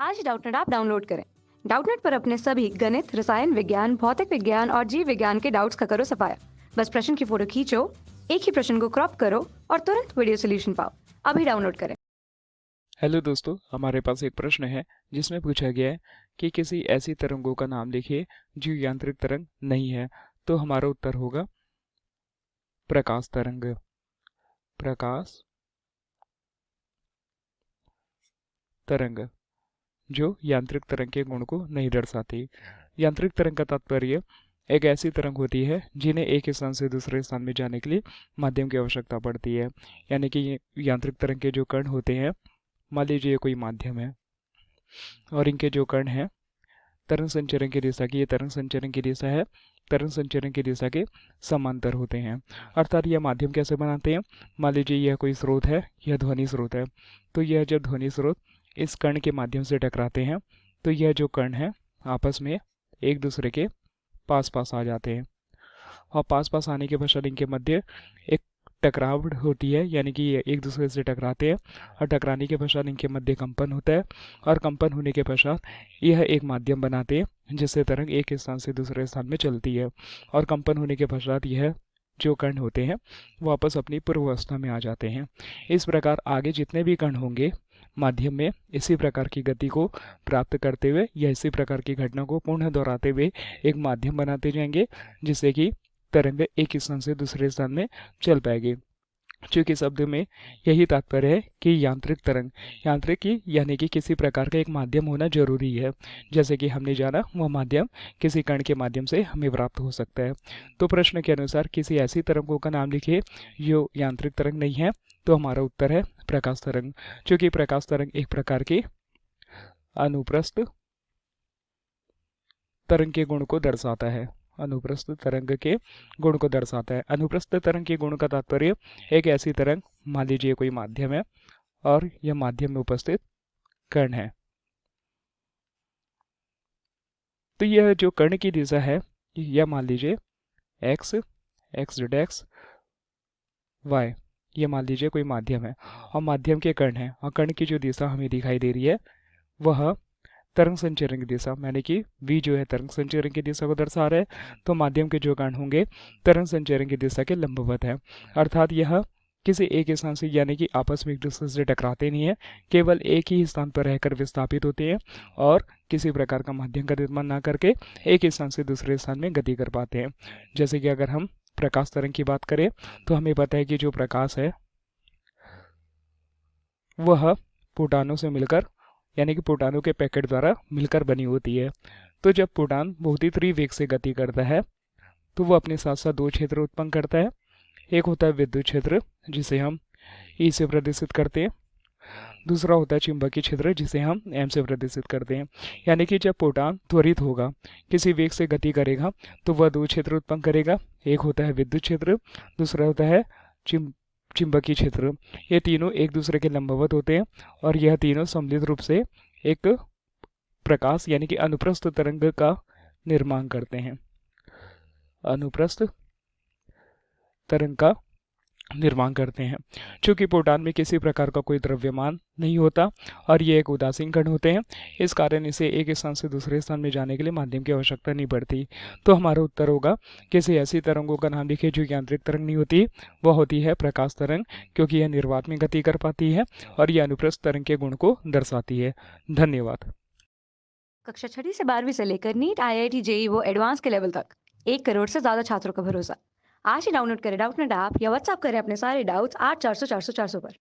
आज ही Doubtnut app download करें। Doubtnut पर अपने सभी गणित, रसायन विज्ञान, भौतिक विज्ञान और जीव विज्ञान के डाउट्स का करो सफाया। बस प्रश्न की फोटो खींचो, एक ही प्रश्न को क्रॉप करो और तुरंत वीडियो सोल्यूशन पाओ। अभी डाउनलोड करें। हेलो दोस्तों, हमारे पास एक प्रश्न है जिसमें पूछा गया है कि किसी ऐसी तरंगों का नाम लिखिए जो यांत्रिक तरंग नहीं है। तो हमारा उत्तर होगा प्रकाश तरंग। प्रकाश तरंग जो यांत्रिक तरंग के गुण को नहीं दर्शाती। यांत्रिक तरंग का तात्पर्य एक ऐसी तरंग होती है जिन्हें एक स्थान से दूसरे स्थान में जाने के लिए माध्यम की आवश्यकता पड़ती है। यानी कि ये यांत्रिक तरंग के जो कण होते हैं, मान लीजिए ये कोई माध्यम है और इनके जो कण हैं तरंग संचरण की दिशा की, ये तरंग संचरण की दिशा है, तरंग संचरण की दिशा के समांतर होते हैं। अर्थात यह माध्यम कैसे बनाते हैं, मान लीजिए यह कोई स्रोत है, यह ध्वनि स्रोत है। तो यह जब ध्वनि स्रोत इस कण के माध्यम से टकराते हैं तो यह जो कण है आपस में एक दूसरे के पास पास आ जाते हैं और पास पास आने के पश्चात इनके मध्य एक टकराव होती है, यानी कि ये एक दूसरे से टकराते हैं और टकराने के पश्चात इनके मध्य कंपन होता है और कंपन होने के पश्चात यह एक माध्यम बनाते हैं जिससे तरंग एक स्थान से दूसरे स्थान में चलती है। और कंपन होने के पश्चात यह जो कण होते हैं वापस अपनी पूर्वावस्था में आ जाते हैं। इस प्रकार आगे जितने भी कण होंगे माध्यम में इसी प्रकार की गति को प्राप्त करते हुए या इसी प्रकार की घटना को पुनः दोहराते हुए एक माध्यम बनाते जाएंगे जिससे कि तरंग एक स्थान से दूसरे स्थान में चल पाएगी। चूंकि शब्द में यही तात्पर्य है कि यांत्रिक तरंग, यांत्रिक की यानी कि किसी प्रकार का एक माध्यम होना जरूरी है। जैसे कि हमने जाना वह माध्यम किसी कण के माध्यम से हमें प्राप्त हो सकता है। तो प्रश्न के अनुसार किसी ऐसी तरंगों का नाम लिखिए जो यांत्रिक तरंग नहीं है। तो हमारा उत्तर है प्रकाश तरंग। चूंकि प्रकाश तरंग एक प्रकार की अनुप्रस्थ तरंग के गुण को दर्शाता है। अनुप्रस्थ तरंग के गुण को दर्शाता है। अनुप्रस्थ तरंग के गुण का तात्पर्य एक ऐसी तरंग, मान लीजिए कोई माध्यम है और यह माध्यम में उपस्थित कण है। तो यह जो कण की दिशा है यह मान लीजिए x, x, y, यह मान लीजिए कोई माध्यम है और माध्यम के कण है और कण की जो दिशा हमें दिखाई दे रही है वह तरंग संचरण की दिशा, यानी कि v जो है तरंग संचरण की दिशा को दर्शा रहा है। तो माध्यम के जो कण होंगे तरंग संचरण की दिशा के लंबवत है। अर्थात यह किसी एक स्थान से यानी कि आपस में एक दूसरे से टकराते नहीं है, केवल एक ही स्थान पर रहकर विस्थापित होते हैं और किसी प्रकार का माध्यम का निर्माण ना करके एक स्थान से दूसरे स्थान में गति कर पाते हैं। जैसे कि अगर हम प्रकाश तरंग की बात करें तो हमें पता है कि जो प्रकाश है वह फोटानों से मिलकर यानी कि फोटानों के पैकेट द्वारा मिलकर बनी होती है। तो जब फोटान बहुत ही तीव्र वेग से गति करता है तो वह अपने साथ साथ दो क्षेत्र उत्पन्न करता है। एक होता है विद्युत क्षेत्र जिसे हम ई से प्रदर्शित करते हैं, दूसरा होता है चुंबकीय क्षेत्र जिसे हम एम से प्रदर्शित करते हैं। यानी कि जब फोटान त्वरित होगा, किसी वेग से गति करेगा तो वह दो क्षेत्र उत्पन्न करेगा। एक होता है विद्युत क्षेत्र, दूसरा होता है चुंबकीय क्षेत्र। ये तीनों एक दूसरे के लंबवत होते हैं और यह तीनों सम्मिलित रूप से एक प्रकाश यानी कि अनुप्रस्थ तरंग का निर्माण करते हैं। अनुप्रस्थ तरंग का निर्माण करते हैं। चूंकि फोटान में किसी प्रकार का कोई द्रव्यमान नहीं होता और ये एक उदासीन कण होते हैं, इस कारण इसे एक स्थान से दूसरे स्थान में जाने के लिए माध्यम की आवश्यकता नहीं पड़ती। तो हमारा उत्तर होगा किसी ऐसी तरंगों का नाम लिखिए जो यांत्रिक तरंग नहीं होती, वह होती है प्रकाश तरंग, क्योंकि यह निर्वात में गति कर पाती है और यह अनुप्रस्थ तरंग के गुण को दर्शाती है। धन्यवाद। कक्षा 6 से 12वीं से लेकर नीट, IIT, JEE वो एडवांस के लेवल तक 1 करोड़ से ज्यादा छात्रों का भरोसा। आज ही डाउनलोड करें डाउटनेट ऐप या व्हाट्सएप करें अपने सारे डाउट्स 8400 400 400 पर।